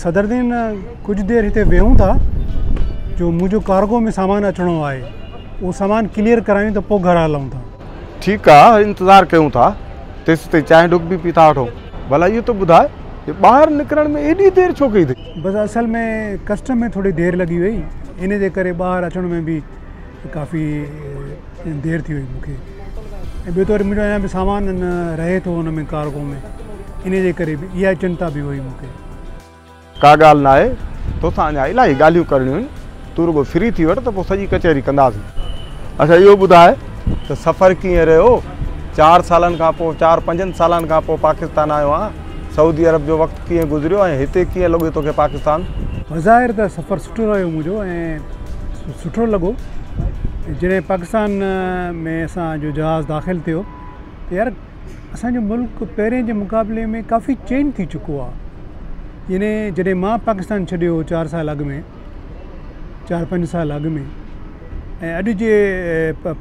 सदरुद्दीन कुछ देर हिते वेहूं था जो मुझे कार्गो में सामान अचणो आहे वो सामान क्लियर करायूं तो पोइ घर हलूं था। ठीक है, इंतज़ार क्यों था तेस ते चाय डुक भी पीता वठो। भला ये तो बुधाए ये बाहर निकरण में एडी देर छो कई थी? बस असल में कस्टम में थोड़ी देर लगी हुई, इन जे करे बाहर अचण में भी काफ़ी देर थी हुई मूंखे। ऐं ॿियो त वरी मुंहिंजो अञा बि सामान न रहे थो हुन में कार्गो में, इन जे करे बि इहा चिंता बि हुई मूंखे। का ॻाल्हि न आहे, तोसां अञा इलाही ॻाल्हियूं करणियूं आहिनि, तूं रुगो फ्री थी वठ त पोइ सॼी कचहरी कंदासीं। अच्छा इहो ॿुधाए त सफ़र कीअं रहियो? 4 सालनि खां पोइ 4-5 सालनि खां पोइ पाकिस्तान आयो आहियां, सऊदी अरब जो वक़्तु कीअं गुज़रियो ऐं हिते कीअं लॻे तोखे पाकिस्तान? बज़ाहिर त सफ़र सुठो रहियो मुंहिंजो ऐं सुठो लॻो। जॾहिं पाकिस्तान में असांजो जहाज़ दाख़िल थियो त यार असांजो मुल्क पहिरें जे मुक़ाबले में काफ़ी चेंज थी चुको आहे। यानी जॾहिं मां पाकिस्तान छॾियो 4 साल अॻु में, 4-5 साल अॻु में, ऐं अॼु जे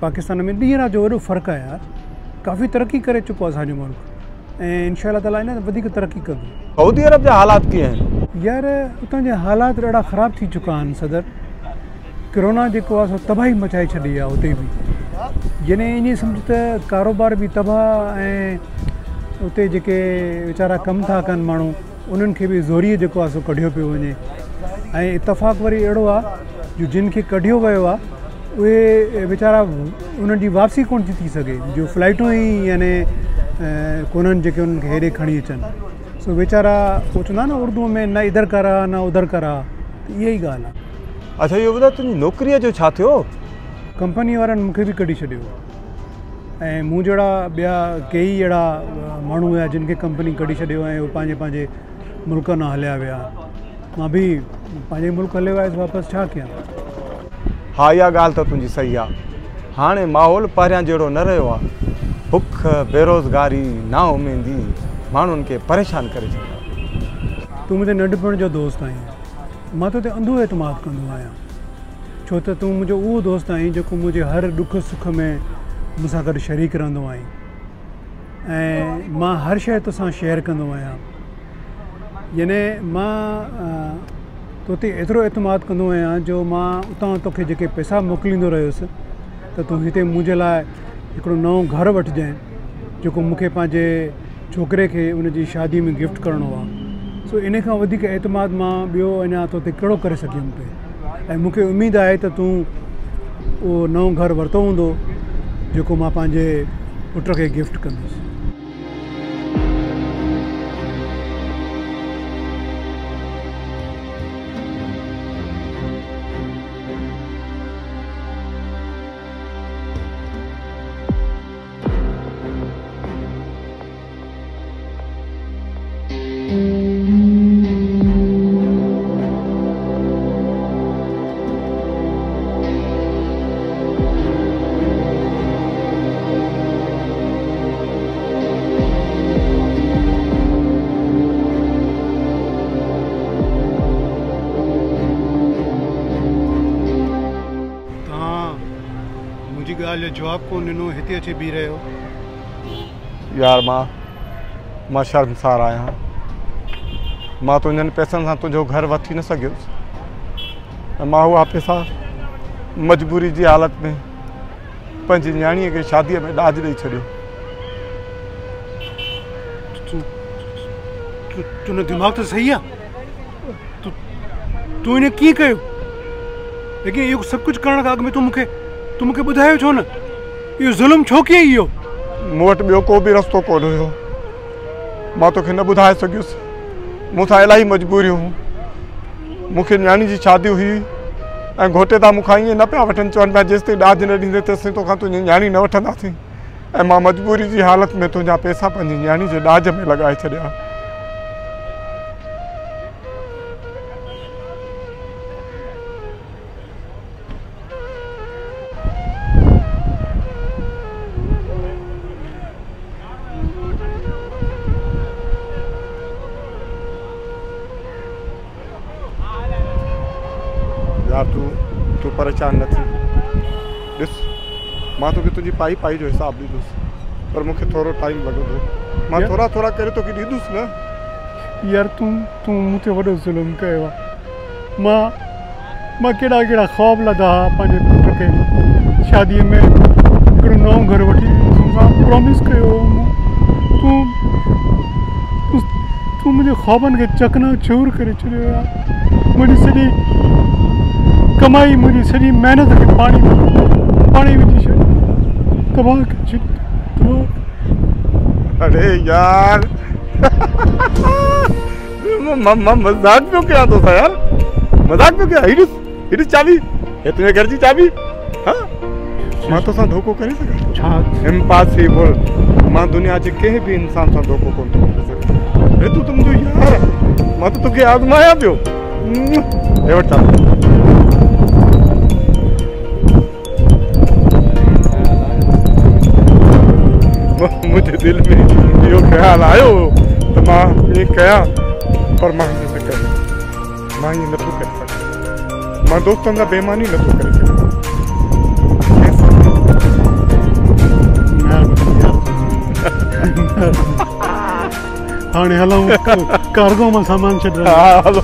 पाकिस्तान में ॾींहं राति जो वॾो फ़र्क़ु आहे यार। काफ़ी तरक़ी करे चुको आहे असांजो मुल्क ऐं इंशा ताला इन वधीक तरक़ी कंदो। सऊदी अरब जा हालात कीअं आहिनि? यार उतां जा हालात ॾाढा ख़राब थी चुका आहिनि सदर। कोरोना जेको आहे सो तबाही मचाए छॾी आहे उते बि। जॾहिं ईअं सम्झ त कारोबार बि तबाह ऐं उते जेके वीचारा कमु था कनि माण्हू उन्हनि खे बि ज़ोरीअ जेको आहे सो कढियो पियो वञे। ऐं इतफ़ाक़ वरी अहिड़ो आहे जो जिन खे कढियो वियो आहे उहे वीचारा उन्हनि जी वापसी कोन थी सघे, जो फ्लाइटूं ई यानी कोन्हनि जेके उन्हनि खे हेॾे खणी अचनि। सो वीचारा उहो चवंदा न उर्दूअ में न इधर करा न उधर करा, त इहा ई ॻाल्हि आहे। अच्छा इहो ॿुधाए तुंहिंजी नौकरीअ जो छा थियो? कंपनी वारनि मूंखे बि कढी छॾियो ऐं मूं जहिड़ा ॿिया कई अहिड़ा माण्हू हुआ जिन खे कंपनी कढी छॾियो ऐं उहे पंहिंजे मुल्क न हलिया विया। मां बि पंहिंजे मुल्क हलियो आयुसि वापसि, छा कयां? हाँ इहा ॻाल्हि त तुंहिंजी सही आहे। हाणे माहौल पहिरियां जहिड़ो न रहियो आहे। बुख, बेरोज़गारी, नाउमीदी माण्हुनि खे परेशान करे छॾियो। तूं मुंहिंजे नंढपण जो दोस्त आहीं, मां तो ते अंधो एतमाद कंदो आहियां, छो त तूं मुंहिंजो उहो दोस्त आहीं जेको मुंहिंजे हर ॾुख सुख में मूंसां गॾु शरीक रहंदो आहीं ऐं मां हर शइ तोसां शेयर कंदो आहियां। याने मां तो ते एतिरो एतमाद कंदो आहियां जो मां उतां तोखे जेके पैसा मोकिलींदो रहियुसि त तूं हिते मुंहिंजे लाइ हिकिड़ो नओं घरु वठिजांइ जेको मूंखे पंहिंजे छोकिरे खे उनजी शादी में गिफ्ट करिणो आहे। सो इन खां वधीक एतमाद मां ॿियो अञा तो ते कहिड़ो करे सघियुमि पिए। ऐं मूंखे उमेदु आहे त तूं उहो नओं घरु वरितो हूंदो जेको मां पंहिंजे पुट खे गिफ्ट कंदुसि। ॻाल्हि जो जवाबु कोन ॾिनो, हिते अची बीह रहियो। यार मां शर्मसार आहियां। मां तुंहिंजनि पैसनि सां तुंहिंजो घरु वठी न सघियुसि ऐं मां उहा पैसा मजबूरी जी हालत में पंहिंजी न्याणीअ खे शादीअ में ॾाज ॾेई छॾियो। तुंहिंजो दिमाग़ त सही आहे, तूं इन कीअं कयो? लेकिन इहो सभु कुझु करण खां अॻु में तूं मूंखे ॿुधायो छो न? इहो ज़ुल्म छो कयई? इहो मूं वटि ॿियो को बि रस्तो कोन हुयो। मां तोखे न ॿुधाए सघियुसि, मूंसां इलाही मजबूरियूं हुयूं। मूंखे न्याणी जी शादी हुई ऐं घोटे था मूंखां ईअं न पिया वठनि, चवनि पिया जेसिताईं ॾाज न ॾींदे तेसिताईं तोखां तुंहिंजी न्याणी न वठंदासीं। ऐं मां मजबूरी जी हालत में तुंहिंजा पैसा पंहिंजी न्याणी जे ॾाज में लॻाए छॾिया। यार तूं परेशान न थी। ॾिस मां तोखे तुंहिंजी पाई जो हिसाब ॾींदुसि, पर मूंखे थोरो टाइम लॻंदो। मां थोरा करे तोखे ॾींदुसि न। यार तूं मूंखे वॾो ज़ुल्म कयो आहे। मां कहिड़ा कहिड़ा ख़्वाब लधा पंहिंजे पुट खे शादीअ में हिकिड़ो नओं घर वठी प्रॉमिस कयो हो। तूं मुंहिंजे ख़्वाबनि खे चकनाचूर करे छॾियो आहे। मुंहिंजी सॼी कमाई, मुंहिंजी सॼी महिनत खे पाणी विझी छॾियो, तबाह करे छॾियो। अरे यार मजाक पियो कयां तोसां यार, मजाक पियो कयां। हिॾ चाबी, हे तुंहिंजे घर जी चाबी। हाँ मां तोसां धोखो करे सघां छा? इम्पॉसिबल। मां दुनिया जे कंहिं बि इंसान सां धोखो कोन थो करे सघां। अरे तूं त मुंहिंजो यार आहे, मां त तोखे आज़मायां पियो। हे वठ चाबी। मुझे दिल में इहो ख़्याल आयो त मां ईअं कयां, पर मां ईअं न कयां। मां ईअं नथो करे सघां। मां दोस्तनि सां बेईमानी नथो करे सघां। हाणे हलूं, कार्गो मां सामान छॾियो। हा हलो।